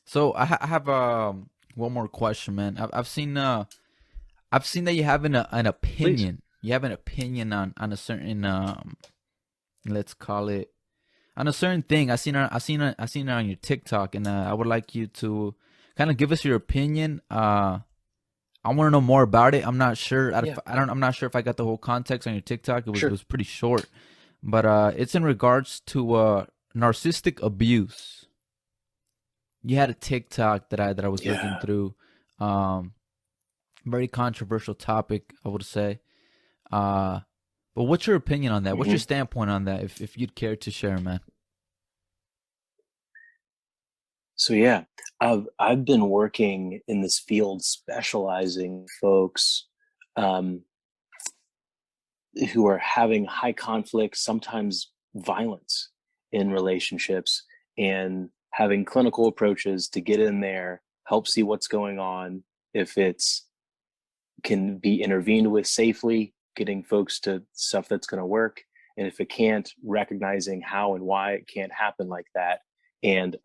So I have one more question, man. I've seen that you have an Please. opinion. You have an opinion on a certain let's call it on a certain thing. I seen it on your TikTok, and I would like you to kind of give us your opinion. I want to know more about it. I'm not sure. Yeah, I'm not sure if I got the whole context on your TikTok. It sure. was pretty short, but it's in regards to narcissistic abuse. You had a TikTok that I was looking Yeah. through. Um, Very controversial topic, I would say. Uh, but what's your opinion on that? What's your hmm standpoint on that? If you'd care to share, man. So yeah, I've been working in this field, specializing folks um, who are having high conflict, sometimes violence in relationships, and having clinical approaches to get in there, help see what's going on. If it's can be intervened with safely, getting folks to stuff that's going to work. And if it can't, recognizing how and why it can't happen like that, and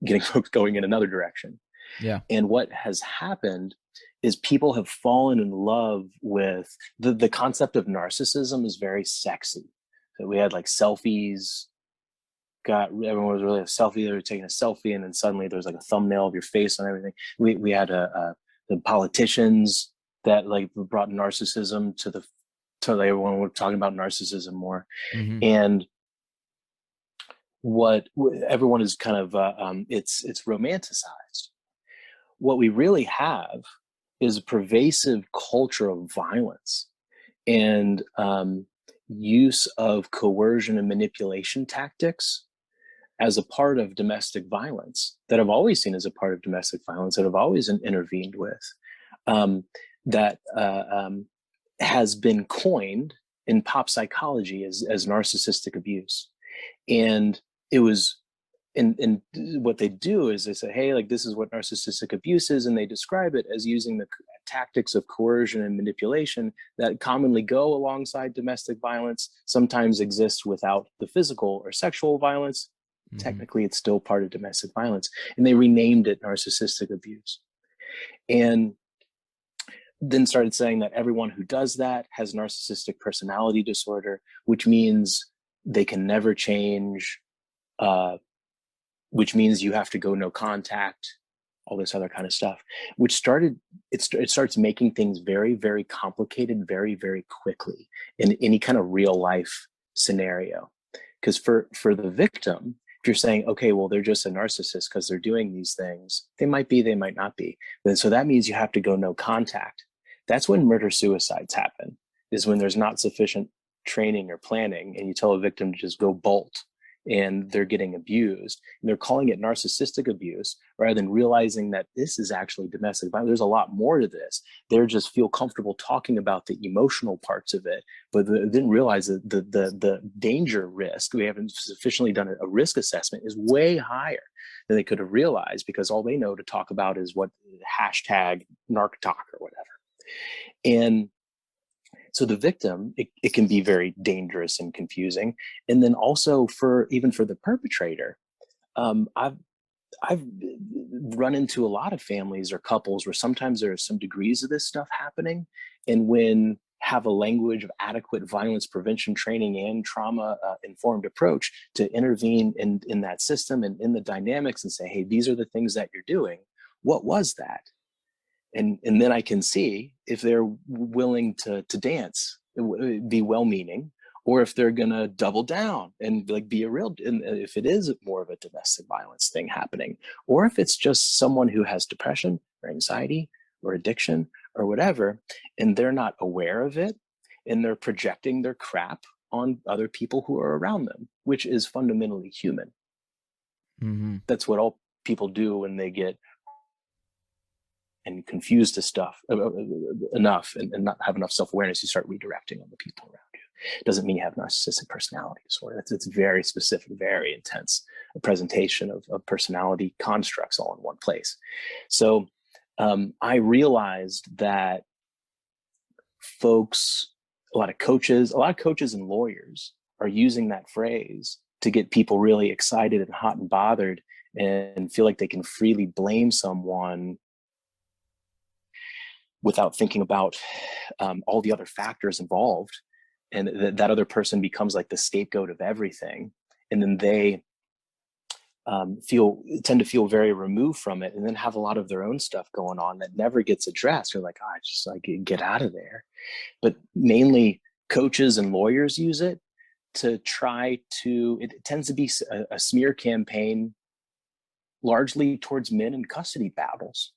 getting folks going in another direction. Yeah. And what has happened is people have fallen in love with the concept of narcissism is very sexy. So we had like selfies, got everyone was really a selfie. They were taking a selfie, and then suddenly there was like a thumbnail of your face on everything. We had the politicians that like brought narcissism to like, everyone were talking about narcissism more, Mm-hmm. and what everyone is kind of it's romanticized. What we really have is a pervasive culture of violence and use of coercion and manipulation tactics as a part of domestic violence that I've always seen as a part of domestic violence that I've always intervened with, um, that has been coined in pop psychology as narcissistic abuse. And it was, and what they do is they say, hey, like this is what narcissistic abuse is, and they describe it as using the tactics of coercion and manipulation that commonly go alongside domestic violence, sometimes exist without the physical or sexual violence. Mm-hmm. Technically it's still part of domestic violence, and they renamed it narcissistic abuse, and then started saying that everyone who does that has narcissistic personality disorder, which means they can never change, uh, which means you have to go no contact, all this other kind of stuff, which it starts making things very, very complicated very, very quickly in any kind of real life scenario. Because for the victim, if you're saying, okay, well, they're just a narcissist because they're doing these things, they might be, they might not be. Then so that means you have to go no contact. That's when murder suicides happen, is when there's not sufficient training or planning, and you tell a victim to just go bolt, and they're getting abused. And they're calling it narcissistic abuse rather than realizing that this is actually domestic violence. There's a lot more to this. They just feel comfortable talking about the emotional parts of it, but they didn't realize that the danger risk, we haven't sufficiently done a risk assessment, is way higher than they could have realized, because all they know to talk about is what hashtag narc talk or whatever. And so the victim, it can be very dangerous and confusing. And then also for even for the perpetrator, I've run into a lot of families or couples where sometimes there are some degrees of this stuff happening, and when have a language of adequate violence prevention training and trauma informed approach to intervene in that system and in the dynamics and say, hey, these are the things that you're doing. What was that? And then I can see if they're willing to dance, be well meaning, or if they're gonna double down and like be a real, and if it is more of a domestic violence thing happening, or if it's just someone who has depression or anxiety or addiction or whatever, and they're not aware of it, and they're projecting their crap on other people who are around them, which is fundamentally human. Mm-hmm. That's what all people do when they get and confused to stuff enough, and not have enough self-awareness. You start redirecting on the people around you. It doesn't mean you have narcissistic personality disorder. It's very specific, very intense presentation of personality constructs all in one place. So I realized that folks, a lot of coaches and lawyers are using that phrase to get people really excited and hot and bothered and feel like they can freely blame someone without thinking about all the other factors involved. And that other person becomes like the scapegoat of everything. And then they tend to feel very removed from it, and then have a lot of their own stuff going on that never gets addressed. You're like, I just like get out of there. But mainly coaches and lawyers use it to try to, it tends to be a smear campaign largely towards men in custody battles.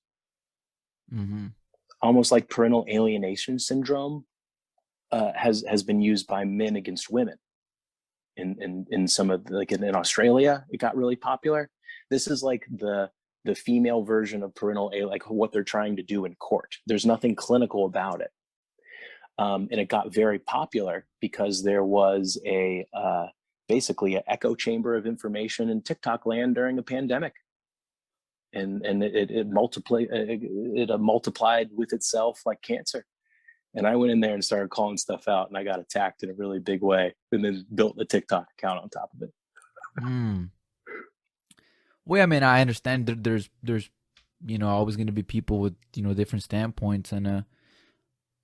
Mm-hmm. Almost like parental alienation syndrome has been used by men against women. In some of like in Australia, it got really popular. This is like the female version of like what they're trying to do in court. There's nothing clinical about it. And it got very popular because there was basically an echo chamber of information in TikTok land during a pandemic. And it multiplied with itself like cancer. And I went in there and started calling stuff out, and I got attacked in a really big way, and then built a TikTok account on top of it. Mm. Well, I mean, I understand that there's always going to be people with different standpoints, and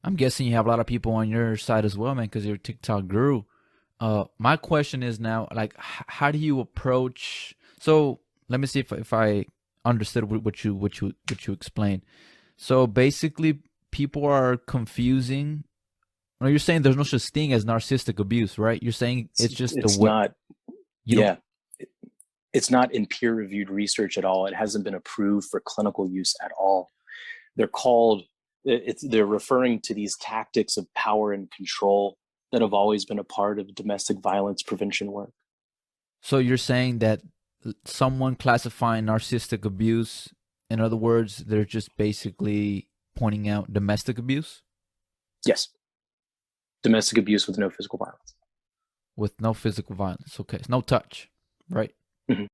I'm guessing you have a lot of people on your side as well, man, because your TikTok grew. My question is now, like, how do you approach? So let me see if I understood what you explained. So basically, people are confusing. No, you're saying there's no such thing as narcissistic abuse, right? You're saying it's just it's the way not. you Yeah, it's not in peer-reviewed research at all. It hasn't been approved for clinical use at all. They're called. They're referring to these tactics of power and control that have always been a part of domestic violence prevention work. So you're saying that someone classifying narcissistic abuse, in other words, they're just basically pointing out domestic abuse? Yes, domestic abuse with no physical violence. With no physical violence. Okay. It's no touch, right? Mm-hmm.